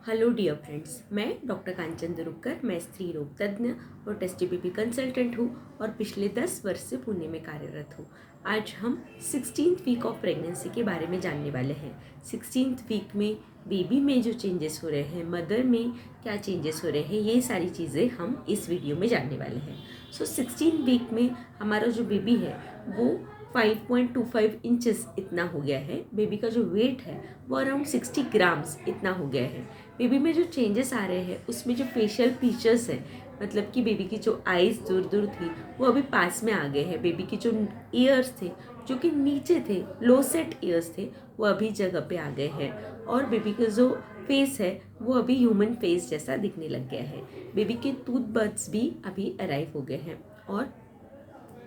Hello dear friends, मैं doctor कांचन दुरुक्कर, मैं स्त्री रोग तज्ञ और टेस्टी बेबी कंसल्टेंट हूँ और पिछले 10 वर्ष से पुणे में कार्यरत हूँ। आज हम 16th वीक ऑफ प्रेगनेंसी के बारे में जानने वाले हैं। 16th वीक में बेबी में जो चेंजेस हो रहे हैं, मदर में क्या चेंजेस हो रहे हैं, ये सारी चीज़ें हम इस वीडियो में जानने वाले हैं। 16th वीक में हमारा जो बेबी है वो 5.25 इंचेस इतना हो गया है। बेबी का जो वेट है वो अराउंड 60 ग्राम्स इतना हो गया है। बेबी में जो चेंजेस आ रहे हैं उसमें जो फेशियल फीचर्स हैं, मतलब कि बेबी की जो आईज़ दूर दूर थी वो अभी पास में आ गए हैं। बेबी की जो ईयर्स थे जो कि नीचे थे, लो सेट ईयर्स थे, वो अभी जगह पे आ गए हैं और बेबी का जो फेस है वो अभी ह्यूमन फेस जैसा दिखने लग गया है। बेबी के टूथ बड्स भी अभी अराइव हो गए हैं और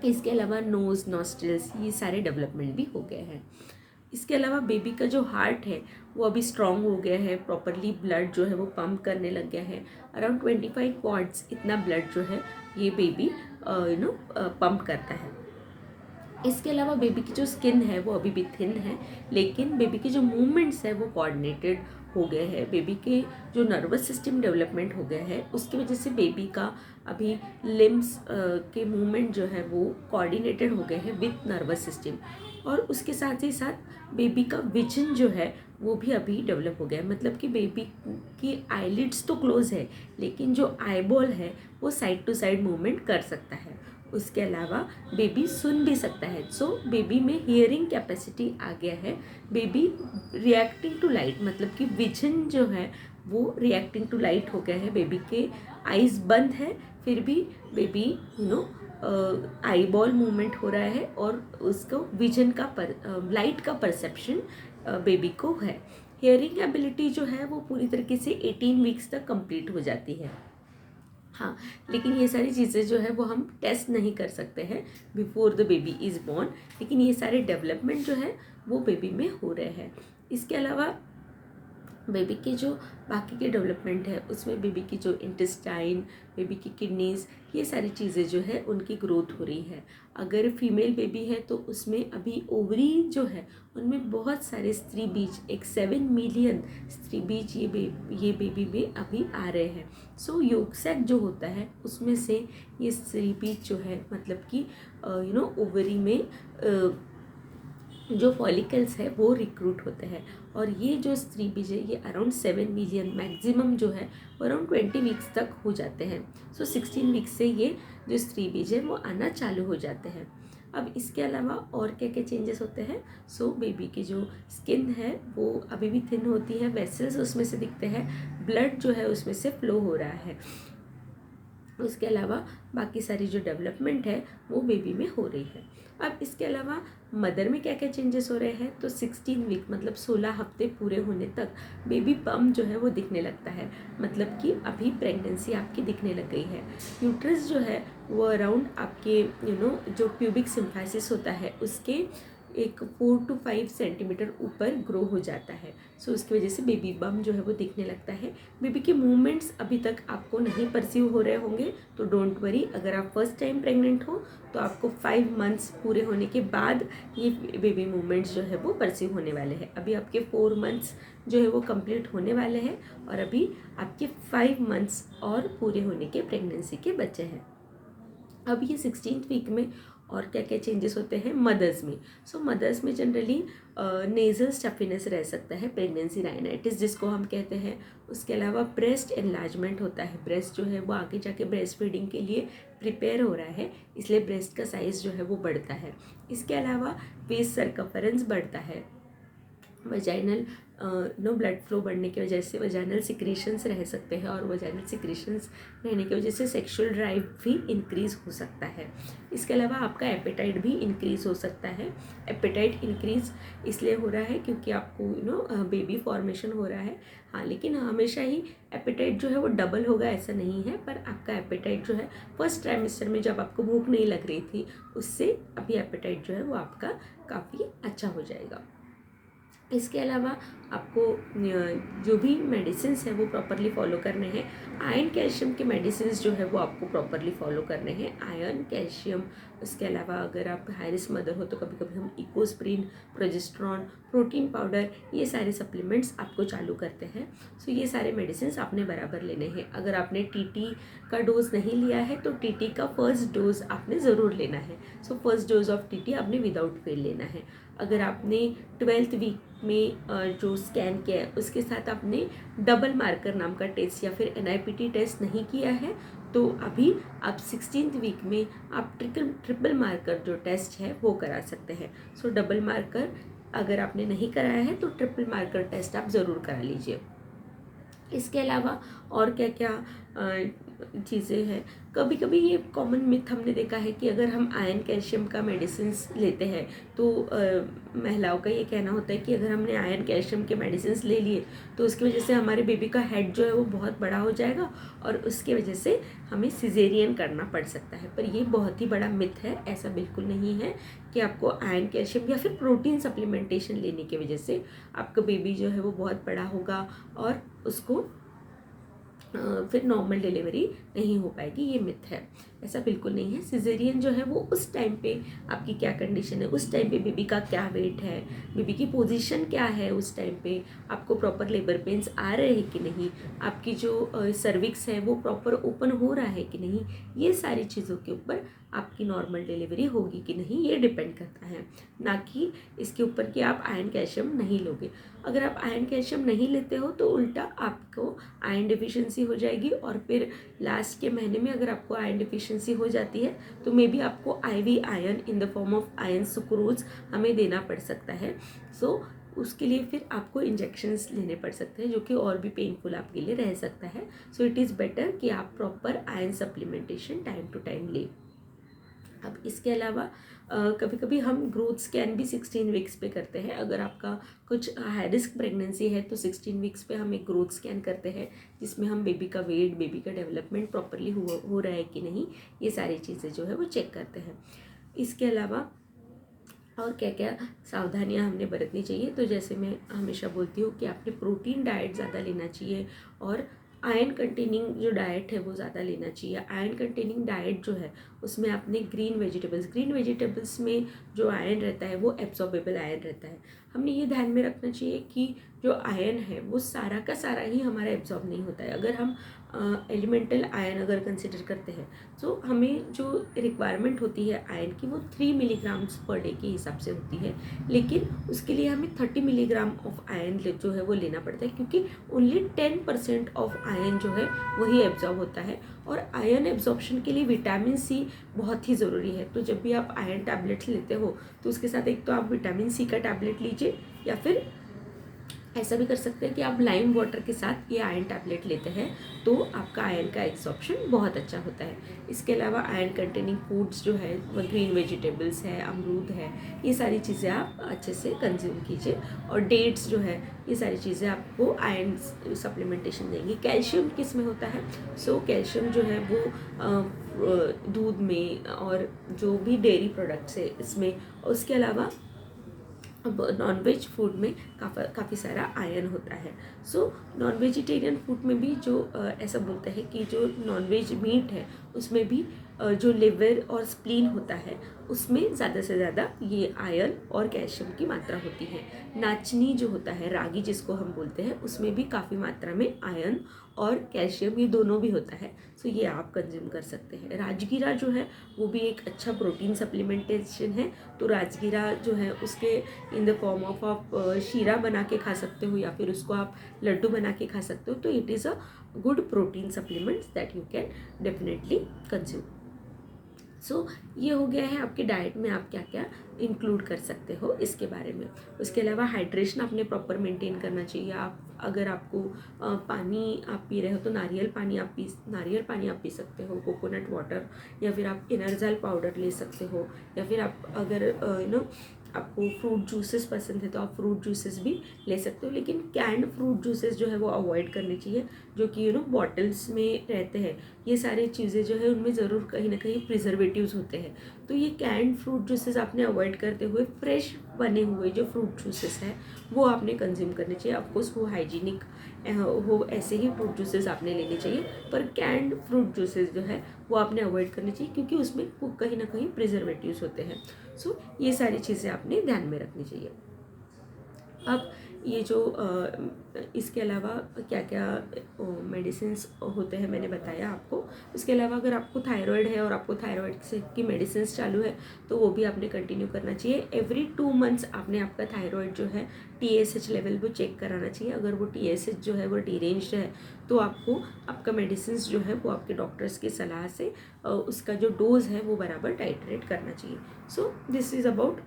इसके अलावा नोज़, नॉस्ट्रिल्स, ये सारे डेवलपमेंट भी हो गए हैं। इसके अलावा बेबी का जो हार्ट है वो अभी स्ट्रॉन्ग हो गया है, प्रॉपरली ब्लड जो है वो पंप करने लग गया है। अराउंड 25 क्वार्ट्स इतना ब्लड जो है ये बेबी पंप करता है। इसके अलावा बेबी की जो स्किन है वो अभी भी थिन है, लेकिन बेबी के जो मूवमेंट्स है वो कोऑर्डिनेटेड हो गए हैं। बेबी के जो नर्वस सिस्टम डेवलपमेंट हो गया है उसकी वजह से बेबी का अभी लिम्स के मूवमेंट जो है वो कोऑर्डिनेटेड हो गए हैं विथ नर्वस सिस्टम। और उसके साथ ही साथ बेबी का विजन जो है वो भी अभी डेवलप हो गया है, मतलब कि बेबी की आईलिड्स तो क्लोज है लेकिन जो आईबॉल है वो साइड टू साइड मूवमेंट कर सकता है। उसके अलावा बेबी सुन भी सकता है, सो बेबी में हियरिंग कैपेसिटी आ गया है। बेबी रिएक्टिंग टू लाइट, मतलब कि विजन जो है वो रिएक्टिंग टू लाइट हो गया है। बेबी के आईज बंद है फिर भी बेबी आई बॉल मूवमेंट हो रहा है और उसको विजन का लाइट का परसेप्शन बेबी को है। हियरिंग एबिलिटी जो है वो पूरी तरीके से 18 वीक्स तक कंप्लीट हो जाती है। हाँ, लेकिन ये सारी चीज़ें जो है वो हम टेस्ट नहीं कर सकते हैं before the baby is born, लेकिन ये सारे डेवलपमेंट जो है वो बेबी में हो रहे हैं। इसके अलावा बेबी के जो बाकी के डेवलपमेंट है उसमें बेबी की जो इंटेस्टाइन, बेबी की किडनीज़, ये सारी चीज़ें जो है उनकी ग्रोथ हो रही है। अगर फीमेल बेबी है तो उसमें अभी ओवरी जो है उनमें बहुत सारे स्त्री बीज, एक 7 मिलियन स्त्री बीज ये बेबी में अभी आ रहे हैं। सो योग सैक जो होता है उसमें से ये स्त्री बीज जो है, मतलब कि ओवरी में जो फॉलिकल्स है वो रिक्रूट होते हैं और ये जो स्त्री बीज है ये अराउंड 7 मिलियन मैक्सिमम जो है वो अराउंड 20 वीक्स तक हो जाते हैं। सो 16 वीक्स से ये जो स्त्री बीज है वो आना चालू हो जाते हैं। अब इसके अलावा और क्या क्या चेंजेस होते हैं? सो बेबी की जो स्किन है वो अभी भी थिन होती है, वेसल्स उसमें से दिखते हैं, ब्लड जो है उसमें से फ्लो हो रहा है। उसके अलावा बाकी सारी जो डेवलपमेंट है वो बेबी में हो रही है। अब इसके अलावा मदर में क्या क्या चेंजेस हो रहे हैं? तो 16 वीक मतलब 16 हफ्ते पूरे होने तक बेबी बम जो है वो दिखने लगता है, मतलब कि अभी प्रेगनेंसी आपकी दिखने लग गई है। यूट्रस जो है वो अराउंड आपके जो प्यूबिक सिम्फाइसिस होता है उसके एक 4 to 5 सेंटीमीटर ऊपर ग्रो हो जाता है। सो उसकी वजह से बेबी बम जो है वो दिखने लगता है। बेबी के मूवमेंट्स अभी तक आपको नहीं परसीव हो रहे होंगे तो डोंट वरी, अगर आप फर्स्ट टाइम प्रेग्नेंट हो तो आपको 5 मंथ्स पूरे होने के बाद ये बेबी मूवमेंट्स जो है वो परसीव होने वाले हैं। अभी आपके 4 मंथ्स जो है वो कंप्लीट होने वाले हैं और अभी आपके 5 मंथ्स और पूरे होने के प्रेगनेंसी के बचे हैं। अब ये 16th वीक में और क्या क्या चेंजेस होते हैं मदर्स में? सो मदर्स में जनरली नेज़ल स्टफीनेस रह सकता है, प्रेगनेंसी राइनाइटिस जिसको हम कहते हैं। उसके अलावा ब्रेस्ट एनलार्जमेंट होता है, ब्रेस्ट जो है वो आगे जाके ब्रेस्ट फीडिंग के लिए प्रिपेयर हो रहा है, इसलिए ब्रेस्ट का साइज़ जो है वो बढ़ता है। इसके अलावा वेस्ट सर्कम्फरेंस बढ़ता है। वजाइनल ब्लड फ्लो बढ़ने की वजह से वजाइनल सिक्रीशंस रह सकते हैं और वजाइनल सिक्रीशंस रहने की वजह से सेक्सुअल ड्राइव भी इंक्रीज़ हो सकता है। इसके अलावा आपका एपेटाइट भी इंक्रीज़ हो सकता है। एपेटाइट इंक्रीज़ इसलिए हो रहा है क्योंकि आपको बेबी फॉर्मेशन हो रहा है। हाँ, लेकिन हमेशा ही एपेटाइट जो है वो डबल होगा ऐसा नहीं है, पर आपका एपेटाइट जो है फर्स्ट ट्राइमेस्टर में जब आपको भूख नहीं लग रही थी उससे अभी एपेटाइट जो है वो आपका काफ़ी अच्छा हो जाएगा। इसके अलावा आपको जो भी मेडिसिन्स हैं वो प्रॉपरली फॉलो करने हैं। आयरन कैल्शियम के मेडिसिन्स जो है वो आपको प्रॉपरली फॉलो करने हैं। आयरन, कैल्शियम, उसके अलावा अगर आप हाई रिस्क मदर हो तो कभी कभी हम इकोस्प्रिन, प्रोजेस्ट्रॉन, प्रोटीन पाउडर, ये सारे सप्लीमेंट्स आपको चालू करते हैं। सो ये सारे मेडिसिन आपने बराबर लेने हैं। अगर आपने टीटी का डोज नहीं लिया है तो टीटी का फर्स्ट डोज आपने ज़रूर लेना है। So first dose of TT आपने विदाउट फेल लेना है। अगर आपने 12th वीक में जो स्कैन किया है उसके साथ आपने डबल मार्कर नाम का टेस्ट या फिर NIPT टेस्ट नहीं किया है तो अभी आप 16th वीक में आप ट्रिपल मार्कर जो टेस्ट है वो करा सकते हैं। सो डबल मार्कर अगर आपने नहीं कराया है तो ट्रिपल मार्कर टेस्ट आप ज़रूर करा लीजिए। इसके अलावा और क्या क्या चीज़ें हैं, कभी कभी ये कॉमन मिथ हमने देखा है कि अगर हम आयरन कैल्शियम का मेडिसिन्स लेते हैं तो महिलाओं का ये कहना होता है कि अगर हमने आयरन कैल्शियम के मेडिसिन्स ले लिए तो उसकी वजह से हमारे बेबी का हेड जो है वो बहुत बड़ा हो जाएगा और उसके वजह से हमें सिजेरियन करना पड़ सकता है। पर ये बहुत ही बड़ा मिथ है, ऐसा बिल्कुल नहीं है कि आपको आयरन कैल्शियम या फिर प्रोटीन सप्लीमेंटेशन लेने की वजह से आपका बेबी जो है वो बहुत बड़ा होगा और उसको फिर नॉर्मल डिलीवरी नहीं हो पाएगी। ये मिथ है, ऐसा बिल्कुल नहीं है। सिजेरियन जो है वो उस टाइम पे आपकी क्या कंडीशन है, उस टाइम पे बेबी का क्या वेट है, बेबी की पोजीशन क्या है, उस टाइम पे आपको प्रॉपर लेबर पेन्स आ रहे हैं कि नहीं, आपकी जो सर्विक्स है वो प्रॉपर ओपन हो रहा है कि नहीं, ये सारी चीज़ों के ऊपर आपकी नॉर्मल डिलीवरी होगी कि नहीं ये डिपेंड करता है, ना कि इसके ऊपर कि आप आयरन कैल्शियम नहीं लोगे। अगर आप आयरन कैल्शियम नहीं लेते हो तो उल्टा आपको आयरन डिफिशिएंसी हो जाएगी और फिर लास्ट के महीने में अगर आपको आयरन डिफिशिएंसी हो जाती है तो मे बी आपको IV iron in the form of iron sucrose हमें देना पड़ सकता है। सो उसके लिए फिर आपको इंजेक्शंस लेने पड़ सकते हैं जो कि और भी पेनफुल आपके लिए रह सकता है। सो इट इज़ बेटर कि आप proper iron supplementation time to time लें। अब इसके अलावा कभी कभी हम ग्रोथ स्कैन भी 16 वीक्स पे करते हैं। अगर आपका कुछ हाई रिस्क प्रेगनेंसी है तो 16 वीक्स पे हम एक ग्रोथ स्कैन करते हैं जिसमें हम बेबी का वेट, बेबी का डेवलपमेंट प्रॉपरली हो रहा है कि नहीं, ये सारी चीज़ें जो है वो चेक करते हैं। इसके अलावा और क्या क्या सावधानियां हमने बरतनी चाहिए, तो जैसे मैं हमेशा बोलती हूँ कि आपने प्रोटीन डाइट ज़्यादा लेना चाहिए और आयरन कंटेनिंग जो डाइट है वो ज़्यादा लेना चाहिए। आयरन कंटेनिंग डाइट जो है उसमें आपने ग्रीन वेजिटेबल्स में जो आयरन रहता है वो एब्जॉर्बेबल आयरन रहता है। हमने ये ध्यान में रखना चाहिए कि जो आयरन है वो सारा का सारा ही हमारा एब्जॉर्ब नहीं होता है। अगर हम एलिमेंटल आयरन अगर कंसिडर करते हैं तो हमें जो रिक्वायरमेंट होती है आयरन की वो 3 मिलीग्राम्स पर डे के हिसाब से होती है, लेकिन उसके लिए हमें 30 मिलीग्राम ऑफ आयरन जो है वो लेना पड़ता है क्योंकि ओनली 10% ऑफ आयरन जो है वही एब्जॉर्ब होता है। और आयरन एब्जॉर्प्शन के लिए विटामिन C बहुत ही ज़रूरी है। तो जब भी आप आयरन टैबलेट्स लेते हो तो उसके साथ एक तो आप विटामिन C का टैबलेट लीजिए या फिर ऐसा भी कर सकते हैं कि आप लाइम वाटर के साथ ये आयरन टैबलेट लेते हैं तो आपका आयरन का एब्जॉर्प्शन बहुत अच्छा होता है। इसके अलावा आयरन कंटेनिंग फूड्स जो है वो ग्रीन वेजिटेबल्स है, अमरूद है, ये सारी चीज़ें आप अच्छे से कंज्यूम कीजिए। और डेट्स जो है ये सारी चीज़ें आपको आयरन सप्लीमेंटेशन देंगी। कैल्शियम किस में होता है? सो कैल्शियम जो है वो दूध में और जो भी डेयरी प्रोडक्ट्स है इसमें, उसके अलावा अब नॉन वेज फूड में काफ़ी सारा आयरन होता है। सो नॉन वेजिटेरियन फूड में भी जो ऐसा बोलते हैं कि जो नॉन वेज मीट है उसमें भी जो लिवर और स्प्लीन होता है उसमें ज़्यादा से ज़्यादा ये आयरन और कैल्शियम की मात्रा होती है। नाचनी जो होता है, रागी जिसको हम बोलते हैं, उसमें भी काफ़ी मात्रा में आयरन और कैल्शियम ये दोनों भी होता है। सो ये आप कंज्यूम कर सकते हैं। राजगीरा जो है वो भी एक अच्छा प्रोटीन सप्लीमेंटेशन है। तो राजगीरा जो है उसके इन द फॉर्म ऑफ आप शीरा बना के खा सकते हो या फिर उसको आप लड्डू बना के खा सकते हो। तो it is a good protein supplements that you can definitely consume. So ये हो गया है आपके डाइट में आप क्या क्या इंक्लूड कर सकते हो इसके बारे में। उसके अलावा हाइड्रेशन आपने प्रॉपर मेंटेन करना चाहिए। आप अगर आपको पानी आप पी रहे हो तो नारियल पानी आप पी सकते हो, कोकोनट वाटर, या फिर आप इनरजाल पाउडर ले सकते हो, या फिर आप अगर आपको फ्रूट जूसेस पसंद है तो आप फ्रूट जूसेस भी ले सकते हो। लेकिन कैंड फ्रूट जूसेस जो है वो अवॉइड करने चाहिए जो कि बॉटल्स में रहते हैं। ये सारी चीज़ें जो है उनमें ज़रूर कहीं ना कहीं प्रिजर्वेटिव्स होते हैं। तो ये कैंड फ्रूट जूसेस आपने अवॉइड करते हुए फ्रेश बने हुए जो फ्रूट जूसेस हैं वो आपने कंज्यूम करने चाहिए। ऑफकोर्स वो हाइजीनिक हो, ऐसे ही फ्रूट जूसेस आपने लेने चाहिए, पर कैंड फ्रूट जूसेस जो है वो आपने अवॉइड करने चाहिए, क्योंकि उसमें कहीं ना कहीं प्रिजर्वेटिव्स होते हैं। सो ये सारी चीज़ें आपने ध्यान में रखनी चाहिए। अब ये जो इसके अलावा क्या क्या मेडिसिन्स होते हैं मैंने बताया आपको। उसके अलावा अगर आपको थायराइड है और आपको थायराइड से की मेडिसिन्स चालू है तो वो भी आपने कंटिन्यू करना चाहिए। एवरी 2 मंथ्स आपने आपका थायराइड जो है TSH लेवल वो चेक कराना चाहिए। अगर वो TSH जो है वो डिरेंज्ड है तो आपको आपका मेडिसिन्स जो है वो आपके डॉक्टर्स की सलाह से उसका जो डोज है वो बराबर टाइट्रेट करना चाहिए। सो दिस इज़ अबाउट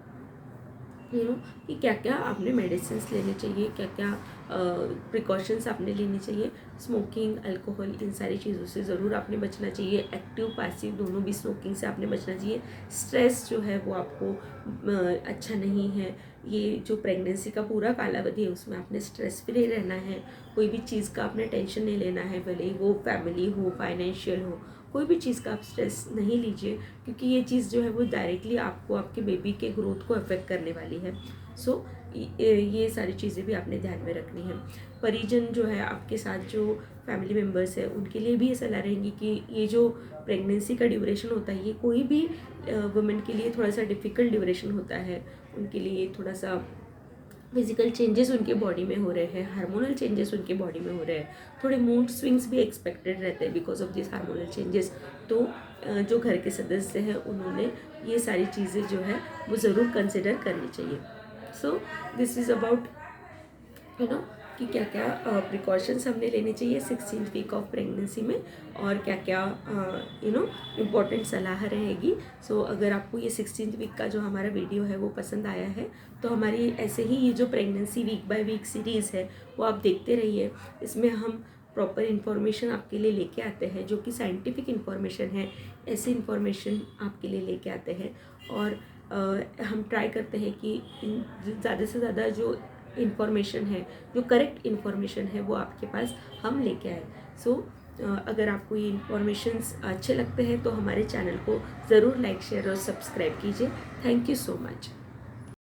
कि क्या क्या आपने मेडिसिन्स लेने चाहिए, क्या क्या प्रिकॉशंस आपने लेनी चाहिए। स्मोकिंग, अल्कोहल, इन सारी चीज़ों से ज़रूर आपने बचना चाहिए। एक्टिव पैसिव दोनों भी स्मोकिंग से आपने बचना चाहिए। स्ट्रेस जो है वो आपको अच्छा नहीं है। ये जो प्रेगनेंसी का पूरा कालावधि है उसमें आपने स्ट्रेस फ्री रहना है। कोई भी चीज़ का आपने टेंशन नहीं लेना है, भले ही वो फैमिली हो, फाइनेंशियल हो, कोई भी चीज़ का आप स्ट्रेस नहीं लीजिए, क्योंकि ये चीज़ जो है वो डायरेक्टली आपको आपके बेबी के ग्रोथ को अफेक्ट करने वाली है। सो ये सारी चीज़ें भी आपने ध्यान में रखनी है। परिजन जो है आपके साथ, जो फैमिली मेम्बर्स है, उनके लिए भी ये सलाह रहेंगी कि ये जो प्रेगनेंसी का ड्यूरेशन होता है ये कोई भी वुमेन के लिए थोड़ा सा डिफ़िकल्ट ड्यूरेशन होता है। उनके लिए थोड़ा सा फिजिकल चेंजेस उनके बॉडी में हो रहे हैं, हार्मोनल चेंजेस उनके बॉडी में हो रहे हैं, थोड़े मूड स्विंग्स भी एक्सपेक्टेड रहते हैं because of this hormonal changes. तो जो घर के सदस्य हैं उन्होंने ये सारी चीज़ें जो है वो ज़रूर कंसिडर करनी चाहिए। सो दिस इज़ अबाउट कि क्या क्या प्रिकॉशंस हमने लेने चाहिए 16th वीक ऑफ प्रेगनेंसी में, और क्या क्या इम्पॉर्टेंट सलाह रहेगी। सो अगर आपको ये 16th वीक का जो हमारा वीडियो है वो पसंद आया है तो हमारी ऐसे ही ये जो pregnancy week by week series है वो आप देखते रहिए। इसमें हम प्रॉपर इन्फॉर्मेशन आपके लिए लेके आते हैं, जो कि साइंटिफिक इन्फॉर्मेशन है। ऐसी इन्फॉर्मेशन आपके लिए लेके आते हैं, और हम ट्राई करते हैं कि ज़्यादा से ज़्यादा जो इन्फॉर्मेशन है, जो करेक्ट इन्फॉर्मेशन है वो आपके पास हम लेके आए। सो अगर आपको ये इन्फॉर्मेशंस अच्छे लगते हैं तो हमारे चैनल को ज़रूर लाइक, शेयर और सब्सक्राइब कीजिए। Thank you so much.